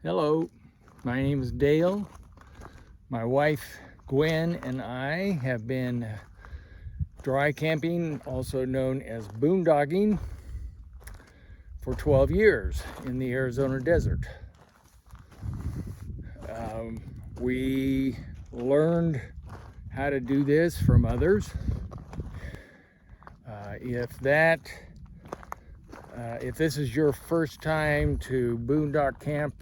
Hello, my name is Dale. My wife Gwen and I have been dry camping, also known as boondocking, for 12 years in the Arizona desert. We learned how to do this from others. If this is your first time to boondock camp,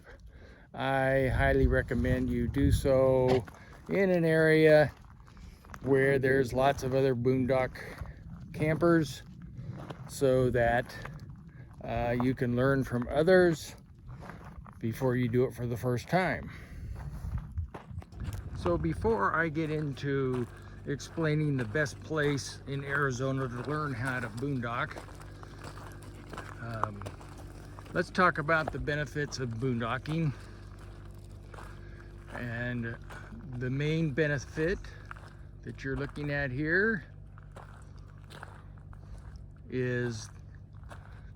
I highly recommend you do so in an area where there's lots of other boondock campers, so that you can learn from others before you do it for the first time. So before I get into explaining the best place in Arizona to learn how to boondock, let's talk about the benefits of boondocking. And the main benefit that you're looking at here is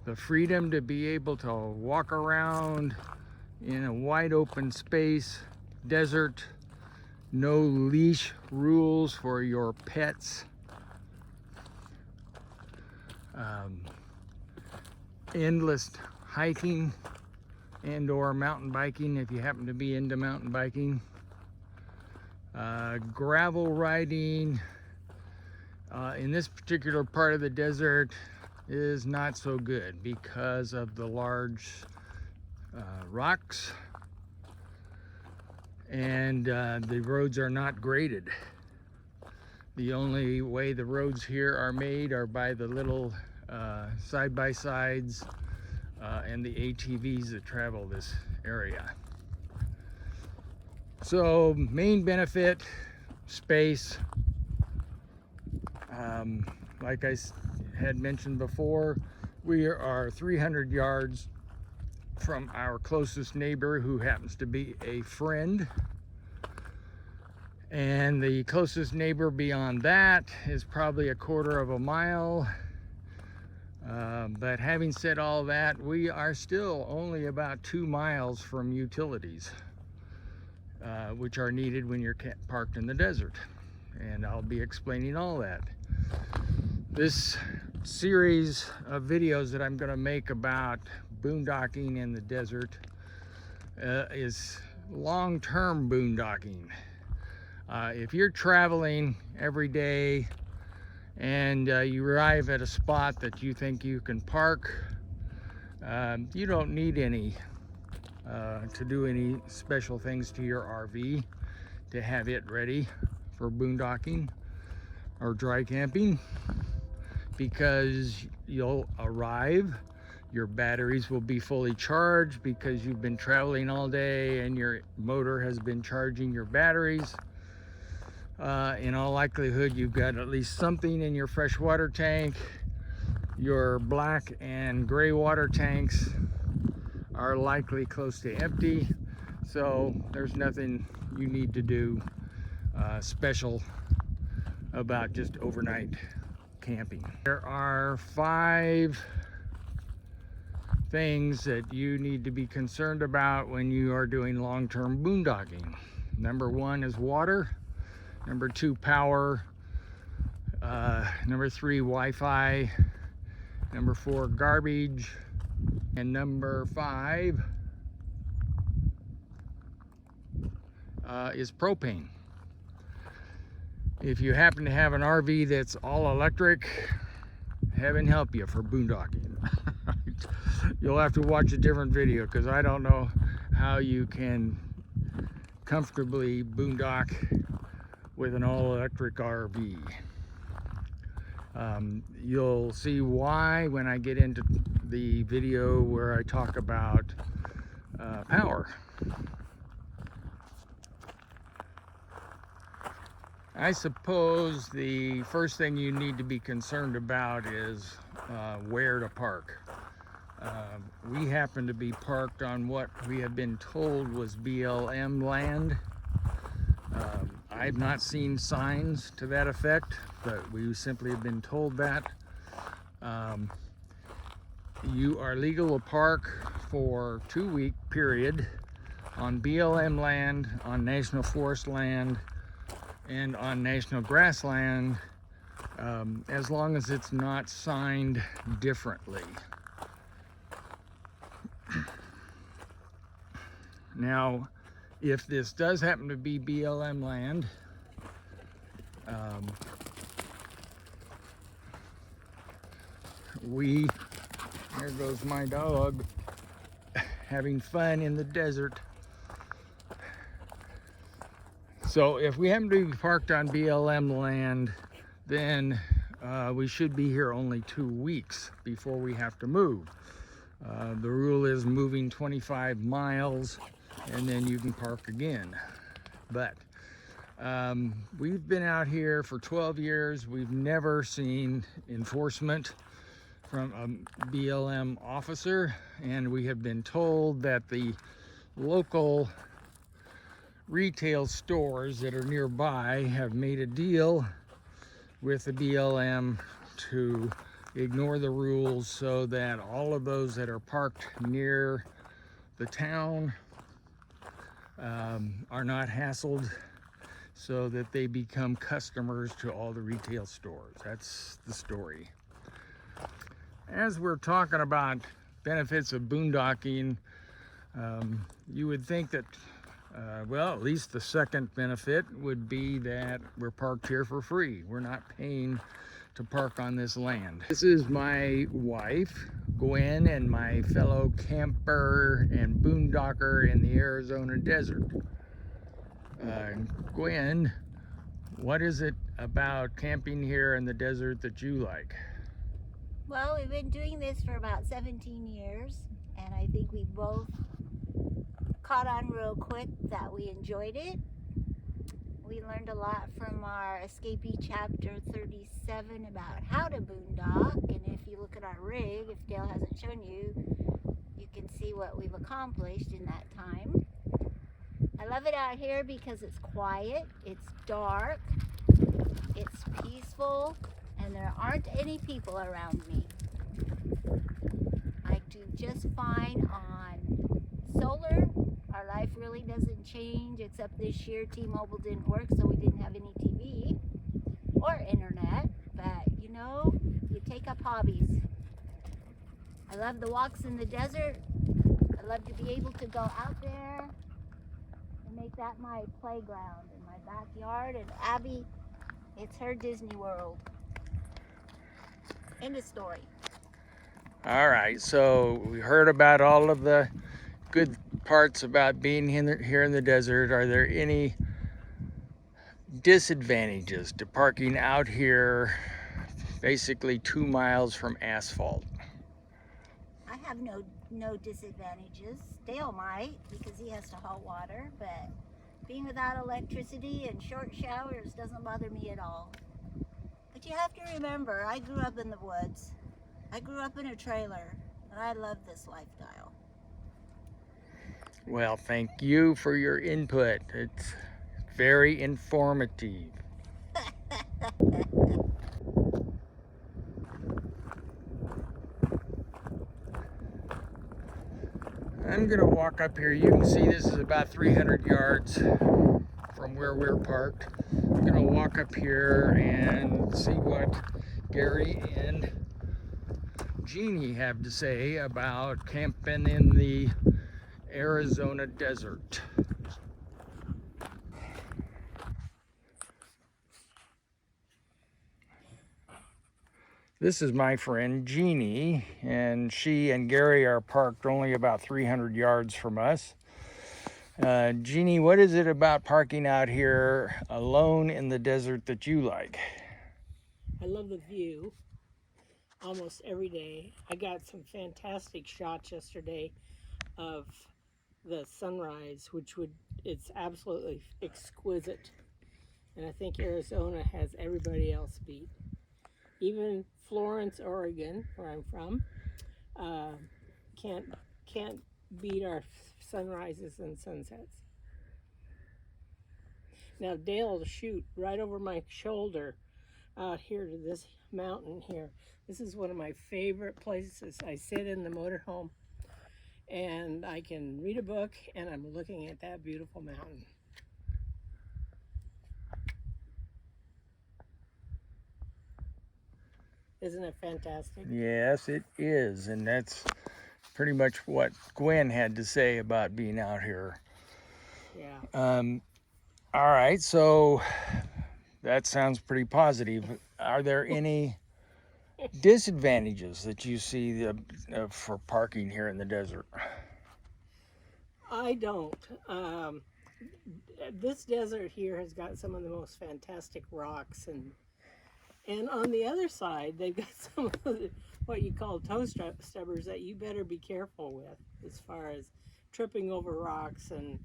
the freedom to be able to walk around in a wide open space, desert, no leash rules for your pets, endless hiking and or mountain biking if you happen to be into mountain biking, gravel riding in this particular part of the desert is not so good because of the large rocks, and the roads are not graded. The only way the roads here are made are by the little side-by-sides and the ATVs that travel this area. So main benefit, space. Like I had mentioned before, we are 300 yards from our closest neighbor, who happens to be a friend. And the closest neighbor beyond that is probably a quarter of a mile. But having said all that, we are still only about 2 miles from utilities, which are needed when you're parked in the desert. And I'll be explaining all that. This series of videos that I'm going to make about boondocking in the desert is long-term boondocking. If you're traveling every day and you arrive at a spot that you think you can park, you don't need to do any special things to your RV to have it ready for boondocking or dry camping, because you'll arrive, your batteries will be fully charged because you've been traveling all day and your motor has been charging your batteries. In all likelihood, you've got at least something in your freshwater tank. Your black and gray water tanks are likely close to empty, so there's nothing you need to do special about just overnight camping. There are 5 things that you need to be concerned about when you are doing long-term boondocking. Number 1 is water. Number 2, power. Number 3, Wi-Fi. Number 4, garbage. And number 5 is propane. If you happen to have an RV that's all electric, heaven help you for boondocking. You'll have to watch a different video, because I don't know how you can comfortably boondock with an all-electric RV. You'll see why when I get into the video where I talk about power. I suppose the first thing you need to be concerned about is where to park. We happen to be parked on what we have been told was BLM land. I've not seen signs to that effect, but we simply have been told that. You are legal to park for a 2-week period on BLM land, on National Forest land, and on National Grassland, as long as it's not signed differently. Now, if this does happen to be BLM land, there goes my dog, having fun in the desert. So if we happen to be parked on BLM land, then we should be here only 2 weeks before we have to move. The rule is moving 25 miles and then you can park again. But we've been out here for 12 years. We've never seen enforcement from a BLM officer, and we have been told that the local retail stores that are nearby have made a deal with the BLM to ignore the rules so that all of those that are parked near the town are not hassled, so that they become customers to all the retail stores. That's the story. As we're talking about benefits of boondocking, you would think that, well, at least the second benefit would be that we're parked here for free. We're not paying to park on this land. This is my wife, Gwen, and my fellow camper and boondocker in the Arizona desert. Gwen, what is it about camping here in the desert that you like? Well, we've been doing this for about 17 years, and I think we both caught on real quick that we enjoyed it. We learned a lot from our Escapee Chapter 37 about how to boondock, and if you look at our rig, if Dale hasn't shown you, you can see what we've accomplished in that time. I love it out here because it's quiet, it's dark, it's peaceful, and there aren't any people around me. I do just fine on solar. Our life really doesn't change, except this year T-Mobile didn't work, so we didn't have any TV or internet. But you know, you take up hobbies. I love the walks in the desert. I love to be able to go out there and make that my playground in my backyard. And Abby, it's her Disney World. End of story. All right, so we heard about all of the good parts about being here in the desert. Are there any disadvantages to parking out here basically 2 miles from asphalt? I have no disadvantages. Dale might, because he has to haul water, but being without electricity and short showers doesn't bother me at all. But you have to remember, I grew up in the woods. I grew up in a trailer, and I love this lifestyle. Well, thank you for your input. It's very informative. I'm gonna walk up here. You can see this is about 300 yards from where we're parked. I'm gonna walk up here and see what Gary and Jeannie have to say about camping in the Arizona desert. This is my friend Jeannie, and she and Gary are parked only about 300 yards from us. Jeannie, what is it about parking out here alone in the desert that you like? I love the view almost every day. I got some fantastic shots yesterday of the sunrise, it's absolutely exquisite. And I think Arizona has everybody else beat. Even Florence, Oregon, where I'm from, can't beat our sunrises and sunsets. Now Dale will shoot right over my shoulder out here to this mountain here. This is one of my favorite places. I sit in the motorhome and I can read a book, and I'm looking at that beautiful mountain. Isn't it fantastic? Yes, it is. And that's pretty much what Gwen had to say about being out here. Yeah. All right, so that sounds pretty positive. Are there any disadvantages that you see for parking here in the desert? I don't. This desert here has got some of the most fantastic rocks, and on the other side, they've got some of the, what you call toe stubbers that you better be careful with as far as tripping over rocks, and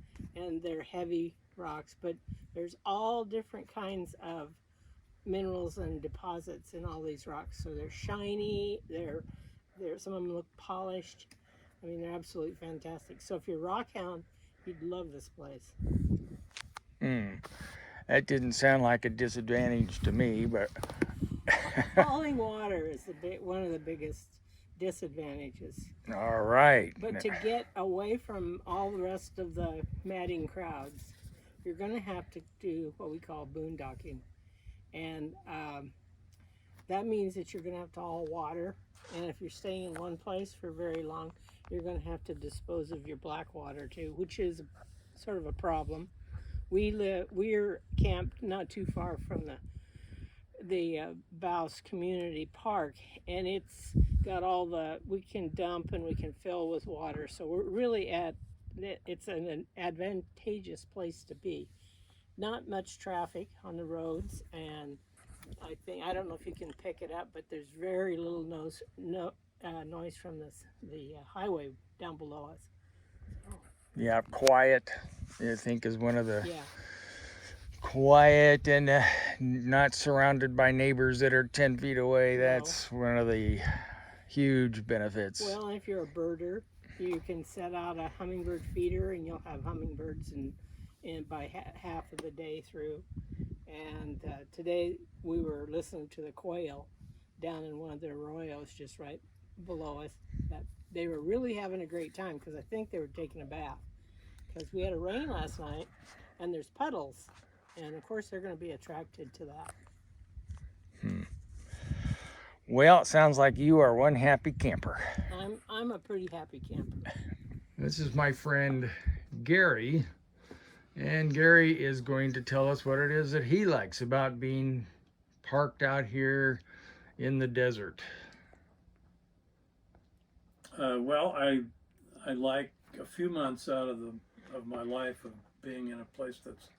they're heavy rocks, but there's all different kinds of minerals and deposits in all these rocks. So they're shiny, they're some of them look polished. I mean, they're absolutely fantastic. So if you're a rock hound, you'd love this place. That didn't sound like a disadvantage to me, but Falling water is one of the biggest disadvantages. all right. But to get away from all the rest of the madding crowds, you're going to have to do what we call boondocking. And that means that you're going to have to haul water. And if you're staying in one place for very long, you're going to have to dispose of your black water too, which is sort of a problem. We're camped not too far from the Bouse Community Park, and it's got we can dump and we can fill with water. So we're really it's an advantageous place to be. Not much traffic on the roads, and I don't know if you can pick it up, but there's very little noise from the highway down below us. Yeah, quiet, I think, is one of the Yeah. quiet and not surrounded by neighbors that are 10 feet away. No. That's one of the huge benefits. Well, if you're a birder, you can set out a hummingbird feeder, and you'll have hummingbirds and by half of the day through. And today we were listening to the quail down in one of their arroyos just right below us. That they were really having a great time, because I think they were taking a bath, because we had a rain last night and there's puddles, and of course they're going to be attracted to that. Well, it sounds like you are one happy camper. I'm a pretty happy camper. This is my friend Gary, and Gary is going to tell us what it is that he likes about being parked out here in the desert. Well, I like a few months out of my life of being in a place that's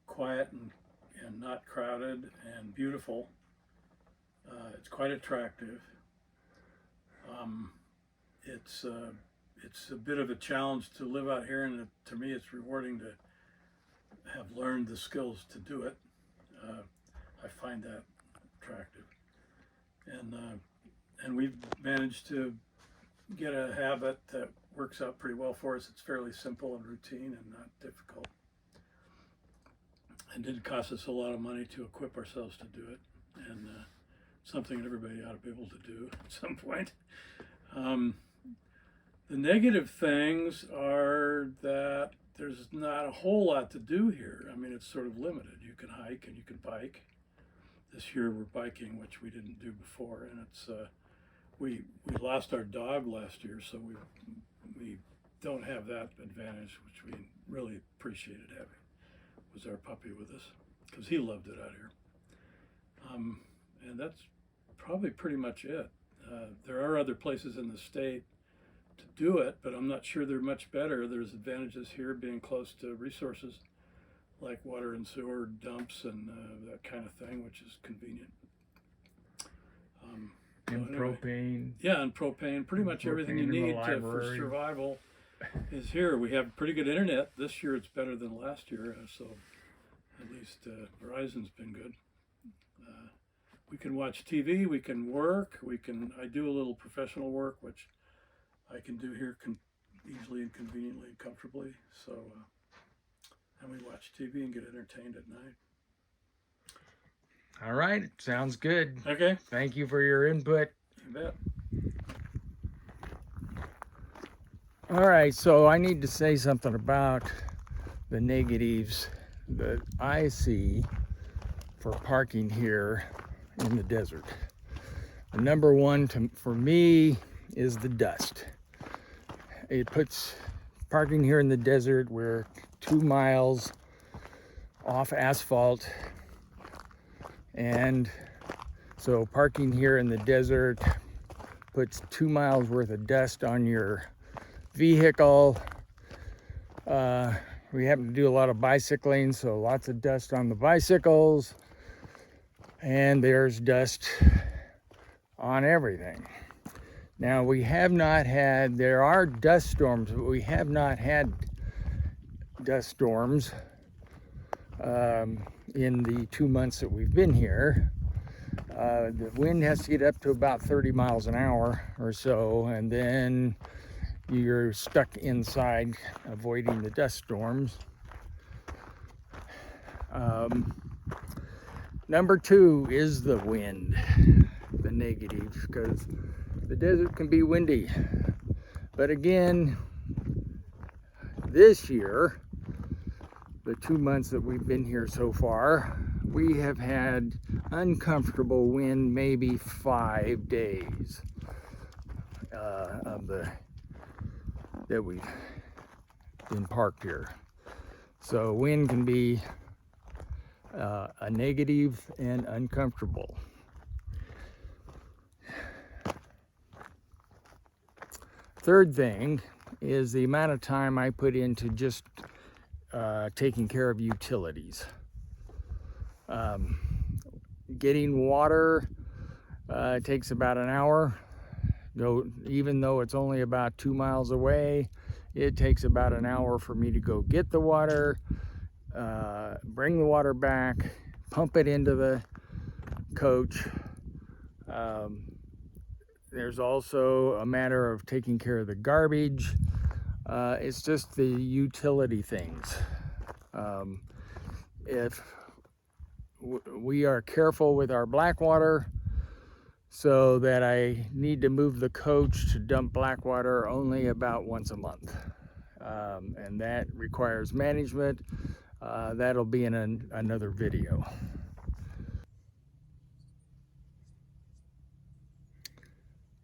quiet and not crowded and beautiful. It's quite attractive. It's a bit of a challenge to live out here, and to me it's rewarding to have learned the skills to do it. I find that attractive, and we've managed to get a habit that works out pretty well for us. It's fairly simple and routine and not difficult. It didn't cost us a lot of money to equip ourselves to do it, and something that everybody ought to be able to do at some point. The negative things are that there's not a whole lot to do here. I mean, it's sort of limited. You can hike and you can bike. This year we're biking, which we didn't do before, and it's we lost our dog last year, so we don't have that advantage, which we really appreciated having. Was our puppy with us, because he loved it out here. And that's probably pretty much it. There are other places in the state to do it, but I'm not sure they're much better. There's advantages here being close to resources like water and sewer dumps and that kind of thing, which is convenient. And propane. Yeah, and propane. Pretty much everything you need for survival is here. We have pretty good internet. This year it's better than last year, so at least Verizon's been good. We can watch TV, we can work, I do a little professional work, which I can do here easily and conveniently and comfortably. So, and we watch TV and get entertained at night. All right, sounds good. Okay. Thank you for your input. You bet. All right, so I need to say something about the negatives that I see for parking here in the desert. The number one for me is the dust. It puts parking here in the desert, we're 2 miles off asphalt, and so parking here in the desert puts 2 miles worth of dust on your vehicle. We happen to do a lot of bicycling, so lots of dust on the bicycles, and there's dust on everything. Now we have not had, there are dust storms, but we have not had dust storms in the 2 months that we've been here. The wind has to get up to about 30 miles an hour or so, and then you're stuck inside avoiding the dust storms. Number two is the wind, the negative, because the desert can be windy. But again, this year, the 2 months that we've been here so far, we have had uncomfortable wind maybe 5 days that we've been parked here. So wind can be a negative and uncomfortable. Third thing is the amount of time I put into just taking care of utilities. Getting water takes about an hour. Even though it's only about 2 miles away, it takes about an hour for me to go get the water, bring the water back, pump it into the coach. There's also a matter of taking care of the garbage. It's just the utility things. If we are careful with our black water, so that I need to move the coach to dump black water only about once a month. And that requires management. That'll be in another video.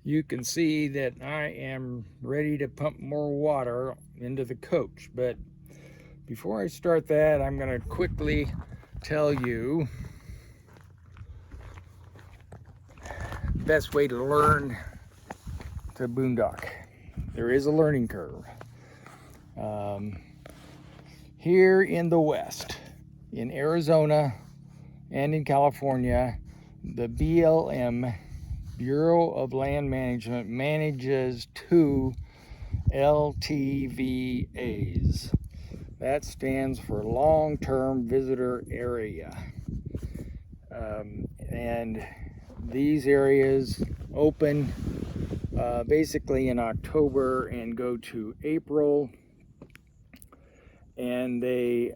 You can see that I am ready to pump more water into the coach, but before I start that, I'm going to quickly tell you the best way to learn to boondock. There is a learning curve. Here in the West, in Arizona and in California, the BLM, Bureau of Land Management, manages 2 LTVAs. That stands for Long-Term Visitor Area. And these areas open basically in October and go to April. And they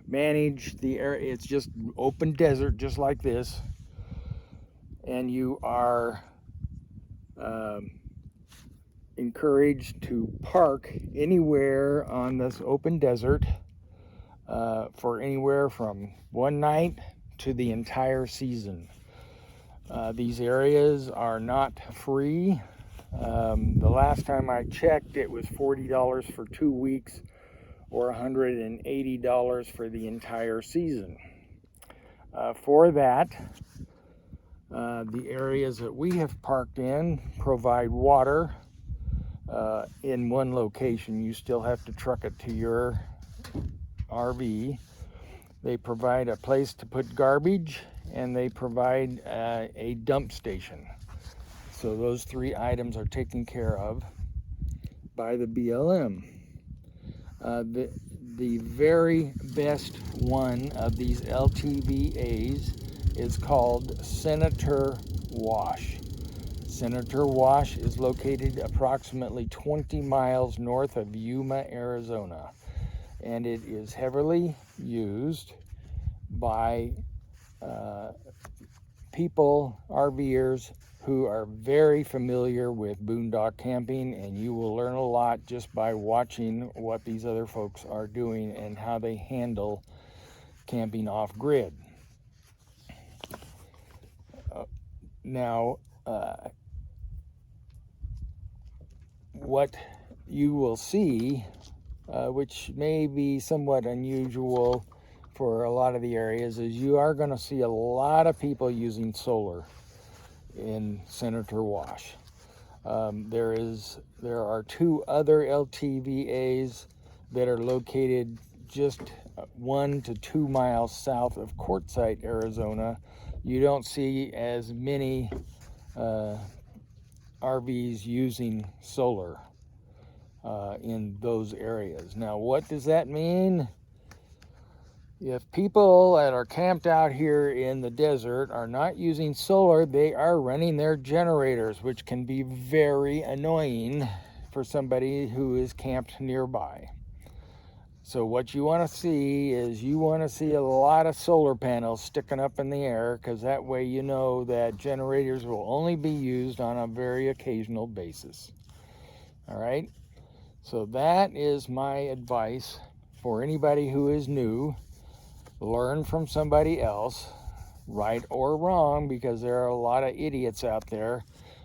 manage the area. It's just open desert, just like this. And you are encouraged to park anywhere on this open desert for anywhere from 1 night to the entire season. These areas are not free. The last time I checked, it was $40 for 2 weeks or $180 for the entire season. For that, the areas that we have parked in provide water in one location. You still have to truck it to your RV. They provide a place to put garbage, and they provide a dump station. So those 3 items are taken care of by the BLM. The very best one of these LTVAs is called Senator Wash. Senator Wash is located approximately 20 miles north of Yuma, Arizona, and it is heavily used by people, RVers, who are very familiar with boondock camping, and you will learn a lot just by watching what these other folks are doing and how they handle camping off grid. Now, what you will see, which may be somewhat unusual for a lot of the areas, is you are going to see a lot of people using solar in Senator Wash. There are 2 other LTVAs that are located just 1 to 2 miles south of Quartzsite, Arizona. You don't see as many RVs using solar in those areas. Now, what does that mean? If people that are camped out here in the desert are not using solar, they are running their generators, which can be very annoying for somebody who is camped nearby. So what you want to see is you want to see a lot of solar panels sticking up in the air, because that way you know that generators will only be used on a very occasional basis. All right, so that is my advice for anybody who is new. Learn from somebody else, right or wrong, because there are a lot of idiots out there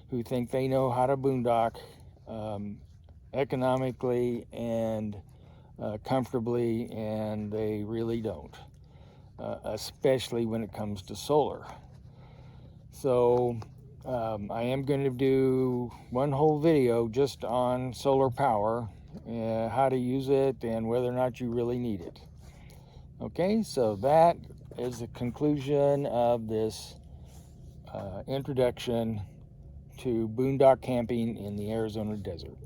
who think they know how to boondock economically and comfortably, and they really don't, especially when it comes to solar. So I am going to do one whole video just on solar power, how to use it, and whether or not you really need it. Okay, so that is the conclusion of this introduction to boondock camping in the Arizona desert.